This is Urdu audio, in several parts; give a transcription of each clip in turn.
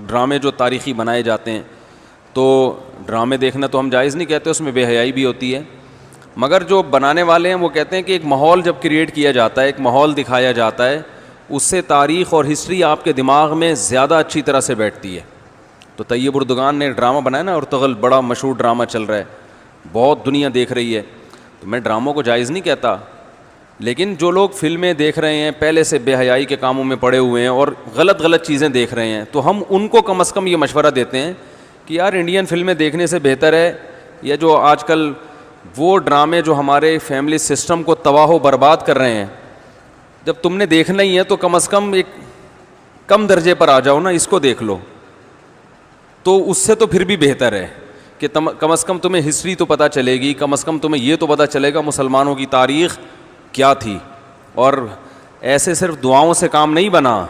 ڈرامے جو تاریخی بنائے جاتے ہیں، تو ڈرامے دیکھنا تو ہم جائز نہیں کہتے، اس میں بے حیائی بھی ہوتی ہے، مگر جو بنانے والے ہیں وہ کہتے ہیں کہ ایک ماحول جب کریٹ کیا جاتا ہے، ایک ماحول دکھایا جاتا ہے، اس سے تاریخ اور ہسٹری آپ کے دماغ میں زیادہ اچھی طرح سے بیٹھتی ہے۔ تو طیب اردگان نے ڈرامہ بنایا نا، ارطغرل، بڑا مشہور ڈرامہ چل رہا ہے، بہت دنیا دیکھ رہی ہے، تو میں ڈراموں کو جائز نہیں کہتا، لیکن جو لوگ فلمیں دیکھ رہے ہیں، پہلے سے بے حیائی کے کاموں میں پڑے ہوئے ہیں اور غلط چیزیں دیکھ رہے ہیں، تو ہم ان کو کم از کم یہ مشورہ دیتے ہیں کہ یار انڈین فلمیں دیکھنے سے بہتر ہے یہ جو آج کل وہ ڈرامے جو ہمارے فیملی سسٹم کو تباہ و برباد کر رہے ہیں، جب تم نے دیکھنا ہی ہے تو کم از کم ایک کم درجے پر آ جاؤ نا، اس کو دیکھ لو، تو اس سے تو پھر بھی بہتر ہے کہ کم از کم تمہیں ہسٹری تو پتہ چلے گی، کم از کم تمہیں یہ تو پتہ چلے گا مسلمانوں کی تاریخ کیا تھی۔ اور ایسے صرف دعاؤں سے کام نہیں بنا،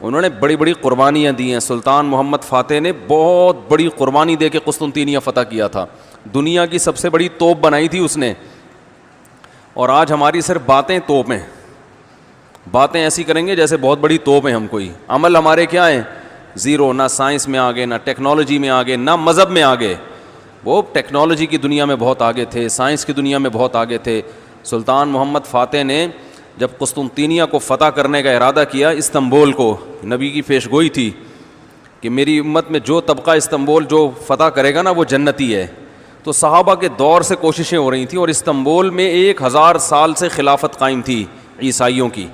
انہوں نے بڑی بڑی قربانیاں دی ہیں۔ سلطان محمد فاتح نے بہت بڑی قربانی دے کے قسطنطینیہ فتح کیا تھا، دنیا کی سب سے بڑی توپ بنائی تھی اس نے، اور آج ہماری صرف باتیں توپ ہیں، باتیں ایسی کریں گے جیسے بہت بڑی توپ ہیں ہم، کوئی عمل ہمارے کیا ہیں زیرو، نہ سائنس میں آگے، نہ ٹیکنالوجی میں آگے، نہ مذہب میں آگے۔ وہ ٹیکنالوجی کی دنیا میں بہت آگے تھے، سائنس کی دنیا میں بہت آگے تھے۔ سلطان محمد فاتح نے جب قسطنطینیہ کو فتح کرنے کا ارادہ کیا، استنبول کو، نبی کی پیشگوئی تھی کہ میری امت میں جو طبقہ استنبول جو فتح کرے گا نا وہ جنتی ہے، تو صحابہ کے دور سے کوششیں ہو رہی تھیں، اور استنبول میں 1000 سال سے خلافت قائم تھی عیسائیوں کی،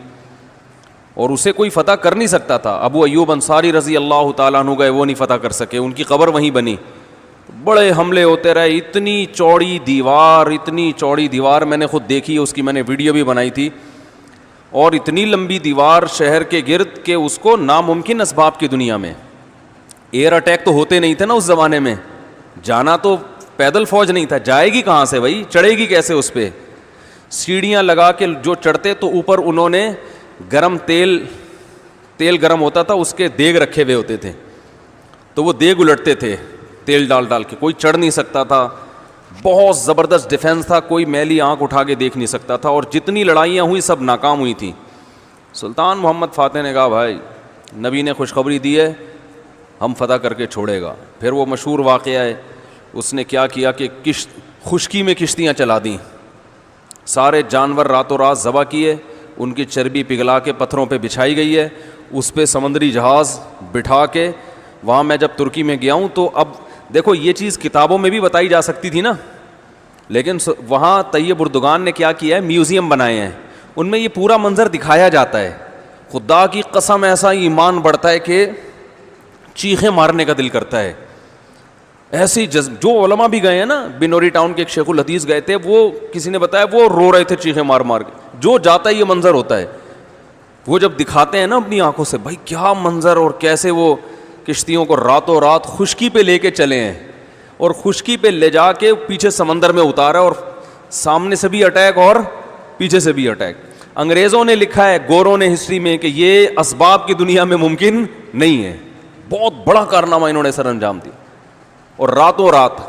اور اسے کوئی فتح کر نہیں سکتا تھا۔ ابو ایوب انصاری رضی اللہ تعالیٰ عنہ گئے، وہ نہیں فتح کر سکے، ان کی قبر وہیں بنی، بڑے حملے ہوتے رہے، اتنی چوڑی دیوار میں نے خود دیکھی ہے، اس کی میں نے ویڈیو بھی بنائی تھی، اور اتنی لمبی دیوار شہر کے گرد کہ اس کو ناممکن اسباب کی دنیا میں، ایئر اٹیک تو ہوتے نہیں تھے نا اس زمانے میں، جانا تو پیدل فوج نہیں تھا، جائے گی کہاں سے بھائی، چڑھے گی کیسے اس پہ؟ سیڑھیاں لگا کے جو چڑھتے تو اوپر انہوں نے گرم تیل گرم ہوتا تھا، اس کے دیگ رکھے ہوئے ہوتے تھے، تو وہ دیگ الٹتے تھے تیل ڈال کے، کوئی چڑھ نہیں سکتا تھا، بہت زبردست ڈیفنس تھا، کوئی میلی آنکھ اٹھا کے دیکھ نہیں سکتا تھا، اور جتنی لڑائیاں ہوئی سب ناکام ہوئی تھیں۔ سلطان محمد فاتح نے کہا بھائی نبی نے خوشخبری دی ہے، ہم فتح کر کے چھوڑے گا۔ پھر وہ مشہور واقعہ ہے، اس نے کیا کیا کہ خشکی میں کشتیاں چلا دیں، سارے جانور راتوں رات ذبح کیے، ان کی چربی پگھلا کے پتھروں پہ بچھائی گئی ہے، اس پہ سمندری جہاز بٹھا کے، وہاں میں جب ترکی میں گیا ہوں تو اب دیکھو یہ چیز کتابوں میں بھی بتائی جا سکتی تھی نا، لیکن وہاں طیب اردگان نے کیا کیا ہے، میوزیم بنائے ہیں، ان میں یہ پورا منظر دکھایا جاتا ہے۔ خدا کی قسم ایسا ایمان بڑھتا ہے کہ چیخیں مارنے کا دل کرتا ہے، ایسی جو علماء بھی گئے ہیں نا، بنوری ٹاؤن کے ایک شیخ الحدیث گئے تھے، وہ کسی نے بتایا وہ رو رہے تھے چیخیں مار کے، جو جاتا ہے یہ منظر ہوتا ہے، وہ جب دکھاتے ہیں نا اپنی آنکھوں سے، بھائی کیا منظر، اور کیسے وہ کشتیوں کو راتوں رات خشکی پہ لے کے چلے ہیں، اور خشکی پہ لے جا کے پیچھے سمندر میں اتارا، اور سامنے سے بھی اٹیک اور پیچھے سے بھی اٹیک۔ انگریزوں نے لکھا ہے، گوروں نے ہسٹری میں، کہ یہ اسباب کی دنیا میں ممکن نہیں ہے، بہت بڑا کارنامہ انہوں نے سر انجام دیا، اور راتوں رات۔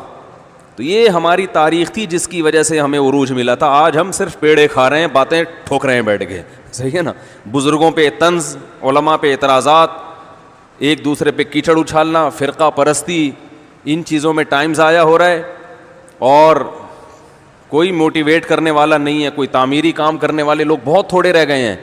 تو یہ ہماری تاریخ تھی جس کی وجہ سے ہمیں عروج ملا تھا۔ آج ہم صرف پیڑے کھا رہے ہیں، باتیں ٹھوک رہے ہیں بیٹھ کے، صحیح ہے نا؟ بزرگوں پہ طنز، علماء پہ اعتراضات، ایک دوسرے پہ کیچڑ اچھالنا، فرقہ پرستی، ان چیزوں میں ٹائم ضائع ہو رہا ہے، اور کوئی موٹیویٹ کرنے والا نہیں ہے، کوئی تعمیری کام کرنے والے لوگ بہت تھوڑے رہ گئے ہیں،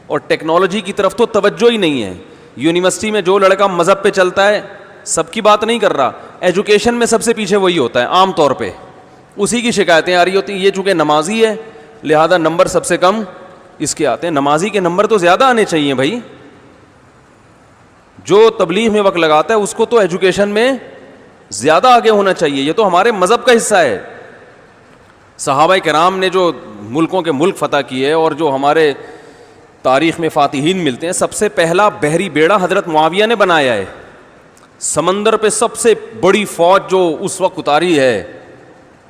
اور ٹیکنالوجی کی طرف تو توجہ ہی نہیں ہے۔ یونیورسٹی میں جو لڑکا مذہب پہ چلتا ہے، سب کی بات نہیں کر رہا، ایجوکیشن میں سب سے پیچھے وہی ہوتا ہے، عام طور پہ اسی کی شکایتیں آ رہی ہوتی ہیں، یہ چونکہ نمازی ہے لہذا نمبر سب سے کم اس کے آتے ہیں۔ نمازی کے نمبر تو زیادہ آنے چاہیے بھائی، جو تبلیغ میں وقت لگاتا ہے اس کو تو ایجوکیشن میں زیادہ آگے ہونا چاہیے، یہ تو ہمارے مذہب کا حصہ ہے۔ صحابہ کرام نے جو ملکوں کے ملک فتح کیے، اور جو ہمارے تاریخ میں فاتحین ملتے ہیں، سب سے پہلا بحری بیڑا حضرت معاویہ نے بنایا ہے۔ سمندر پہ سب سے بڑی فوج جو اس وقت اتاری ہے،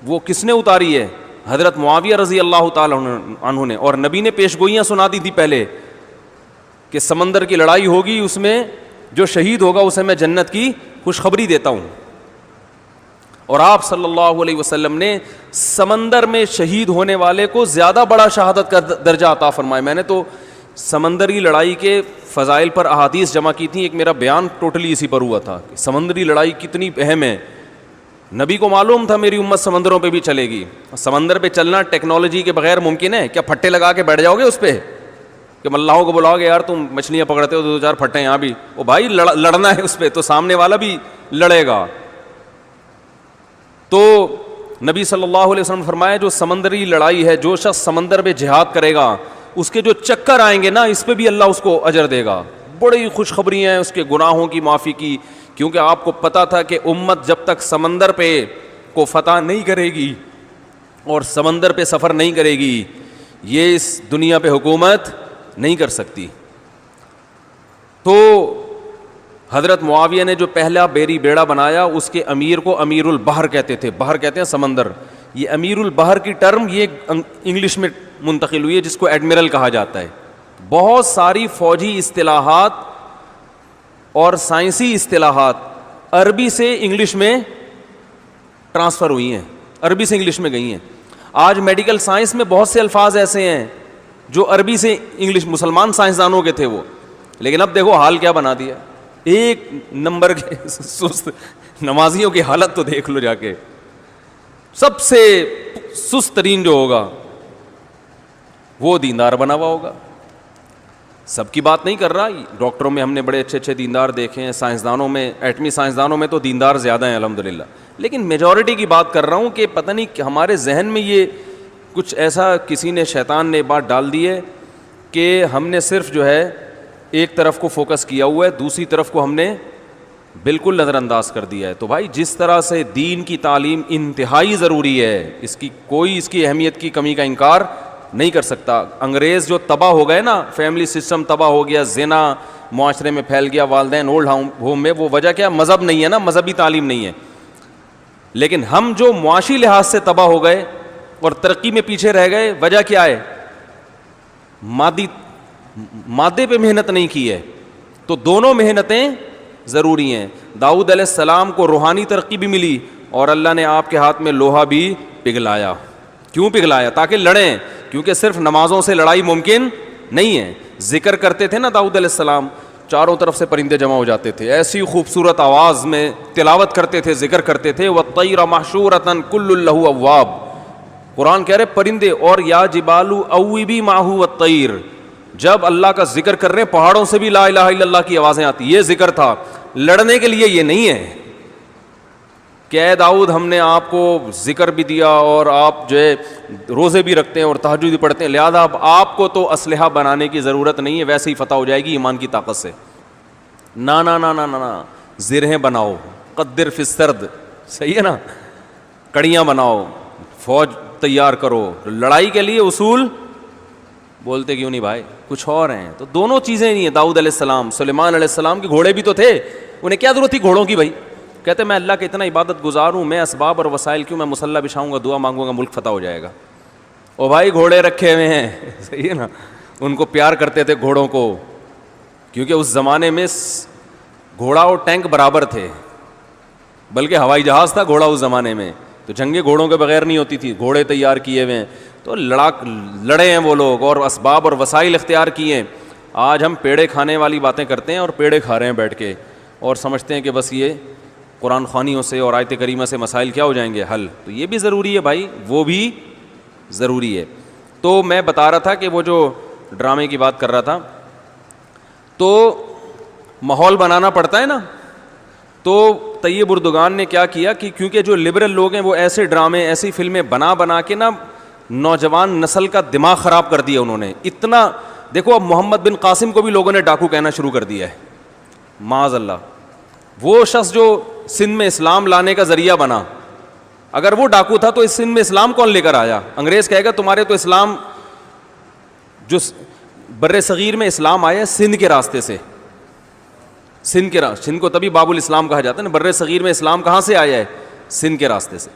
وہ کس نے اتاری ہے؟ حضرت معاویہ رضی اللہ تعالیٰ عنہ نے، اور نبی نے پیشگوئیاں سنا دی تھی پہلے کہ سمندر کی لڑائی ہوگی، اس میں جو شہید ہوگا اسے میں جنت کی خوشخبری دیتا ہوں، اور آپ صلی اللہ علیہ وسلم نے سمندر میں شہید ہونے والے کو زیادہ بڑا شہادت کا درجہ عطا فرمایا۔ میں نے تو سمندری لڑائی کے فضائل پر احادیث جمع کی تھیں. ایک میرا بیان ٹوٹلی اسی پر ہوا تھا کہ سمندری لڑائی کتنی اہم ہے. نبی کو معلوم تھا میری امت سمندروں پہ بھی چلے گی. سمندر پہ چلنا ٹیکنالوجی کے بغیر ممکن ہے کیا؟ پھٹے لگا کے بیٹھ جاؤ گے اس پہ کہ ملاحوں کو بلاؤ گے یار تم مچھلیاں پکڑتے ہو دو چار پھٹے یہاں بھی؟ او بھائی لڑنا ہے اس پہ تو سامنے والا بھی لڑے گا. تو نبی صلی اللہ علیہ وسلم نے فرمایا جو سمندری لڑائی ہے, جو شخص سمندر پہ جہاد کرے گا اس کے جو چکر آئیں گے نا اس پہ بھی اللہ اس کو اجر دے گا. بڑی خوشخبری ہیں اس کے گناہوں کی معافی کی, کیونکہ آپ کو پتا تھا کہ امت جب تک سمندر پہ کو فتح نہیں کرے گی اور سمندر پہ سفر نہیں کرے گی یہ اس دنیا پہ حکومت نہیں کر سکتی. تو حضرت معاویہ نے جو پہلا بیری بیڑا بنایا اس کے امیر کو امیر البحر کہتے تھے. بحر کہتے ہیں سمندر. یہ امیر البحر کی ٹرم یہ انگلش میں منتقل ہوئی ہے جس کو ایڈمرل کہا جاتا ہے. بہت ساری فوجی اصطلاحات اور سائنسی اصطلاحات عربی سے انگلش میں ٹرانسفر ہوئی ہیں, عربی سے انگلش میں گئی ہیں. آج میڈیکل سائنس میں بہت سے الفاظ ایسے ہیں جو عربی سے انگلش, مسلمان سائنسدانوں کے تھے وہ, لیکن اب دیکھو حال کیا بنا دیا. ایک نمبر کے سست نمازیوں کی حالت تو دیکھ لو جا کے. سب سے سست ترین جو ہوگا وہ دیندار بنا ہوا ہوگا. سب کی بات نہیں کر رہا, ڈاکٹروں میں ہم نے بڑے اچھے اچھے دیندار دیکھے ہیں, سائنسدانوں میں, ایٹمی سائنسدانوں میں تو دیندار زیادہ ہیں الحمدللہ, لیکن میجورٹی کی بات کر رہا ہوں کہ پتہ نہیں ہمارے ذہن میں یہ کچھ ایسا کسی نے, شیطان نے بات ڈال دی ہے کہ ہم نے صرف جو ہے ایک طرف کو فوکس کیا ہوا ہے, دوسری طرف کو ہم نے بالکل نظر انداز کر دیا ہے. تو بھائی جس طرح سے دین کی تعلیم انتہائی ضروری ہے, اس کی کوئی اس کی اہمیت کی کمی کا انکار نہیں کر سکتا. انگریز جو تباہ ہو گئے نا, فیملی سسٹم تباہ ہو گیا, زنا معاشرے میں پھیل گیا, والدین اولڈ ہوم میں, وہ وجہ کیا؟ مذہب نہیں ہے نا, مذہبی تعلیم نہیں ہے. لیکن ہم جو معاشی لحاظ سے تباہ ہو گئے اور ترقی میں پیچھے رہ گئے, وجہ کیا ہے؟ مادے پہ محنت نہیں کی ہے. تو دونوں محنتیں ضروری ہیں. داؤد علیہ السلام کو روحانی ترقی بھی ملی اور اللہ نے آپ کے ہاتھ میں لوہا بھی پگھلایا. کیوں پگھلایا؟ تاکہ لڑیں, کیونکہ صرف نمازوں سے لڑائی ممکن نہیں ہے. ذکر کرتے تھے نا داؤد علیہ السلام, چاروں طرف سے پرندے جمع ہو جاتے تھے, ایسی خوبصورت آواز میں تلاوت کرتے تھے, ذکر کرتے تھے. وَالطَّيْرَ مَحْشُورَةً كُلٌّ لَهُ أَوَّابٌ, قرآن کہہ رہے پرندے, اور یا جبالُ أَوِّبِي مَعَهُ وَالطَّيْرُ, جب اللہ کا ذکر کر رہے ہیں پہاڑوں سے بھی لا الہ الا اللہ کی آوازیں آتی. یہ ذکر تھا, لڑنے کے لیے یہ نہیں ہے کہ اے داؤد ہم نے آپ کو ذکر بھی دیا اور آپ جو ہے روزے بھی رکھتے ہیں اور تہجد بھی پڑھتے ہیں, لہذا اب آپ کو تو اسلحہ بنانے کی ضرورت نہیں ہے, ویسے ہی فتح ہو جائے گی ایمان کی طاقت سے. نا نا نا نا نا, زرہیں بناؤ, قدر فی السرد, صحیح ہے نا, کڑیاں بناؤ, فوج تیار کرو, لڑائی کے لیے اصول بولتے کیوں نہیں بھائی, کچھ اور ہیں. تو دونوں چیزیں نہیں ہیں. داؤد علیہ السلام, سلیمان علیہ السلام کے گھوڑے بھی تو تھے, انہیں کیا ضرورت تھی گھوڑوں کی بھائی؟ کہتے میں اللہ کا اتنا عبادت گزار ہوں, میں اسباب اور وسائل کیوں, میں مصلی بچھاؤں گا, دعا مانگوں گا, ملک فتح ہو جائے گا. او بھائی گھوڑے رکھے ہوئے ہیں, صحیح ہے نا, ان کو پیار کرتے تھے گھوڑوں کو, کیونکہ اس زمانے میں گھوڑا اور ٹینک برابر تھے, بلکہ ہوائی جہاز تھا گھوڑا اس زمانے میں, تو جنگیں گھوڑوں کے بغیر نہیں ہوتی تھی, گھوڑے تیار کیے ہوئے ہیں. تو لڑے ہیں وہ لوگ اور اسباب اور وسائل اختیار کیے ہیں. آج ہم پیڑے کھانے والی باتیں کرتے ہیں اور پیڑے کھا رہے ہیں بیٹھ کے, اور سمجھتے ہیں کہ بس یہ قرآن خوانیوں سے اور آیت کریمہ سے مسائل کیا ہو جائیں گے حل. تو یہ بھی ضروری ہے بھائی, وہ بھی ضروری ہے. تو میں بتا رہا تھا کہ وہ جو ڈرامے کی بات کر رہا تھا, تو ماحول بنانا پڑتا ہے نا. تو طیب اردگان نے کیا کیا کہ کیونکہ جو لبرل لوگ ہیں وہ ایسے ڈرامے, ایسی فلمیں بنا کے نا نوجوان نسل کا دماغ خراب کر دیا انہوں نے. اتنا دیکھو, اب محمد بن قاسم کو بھی لوگوں نے ڈاکو کہنا شروع کر دیا ہے, معاذ اللہ. وہ شخص جو سندھ میں اسلام لانے کا ذریعہ بنا, اگر وہ ڈاکو تھا تو اس سندھ میں اسلام کون لے کر آیا؟ انگریز کہے گا تمہارے تو اسلام, جو بر صغیر میں اسلام آیا سندھ کے راستے سے, سندھ کو تبھی باب الاسلام کہا جاتا ہے نا. بر صغیر میں اسلام کہاں سے آیا ہے؟ سندھ کے راستے سے.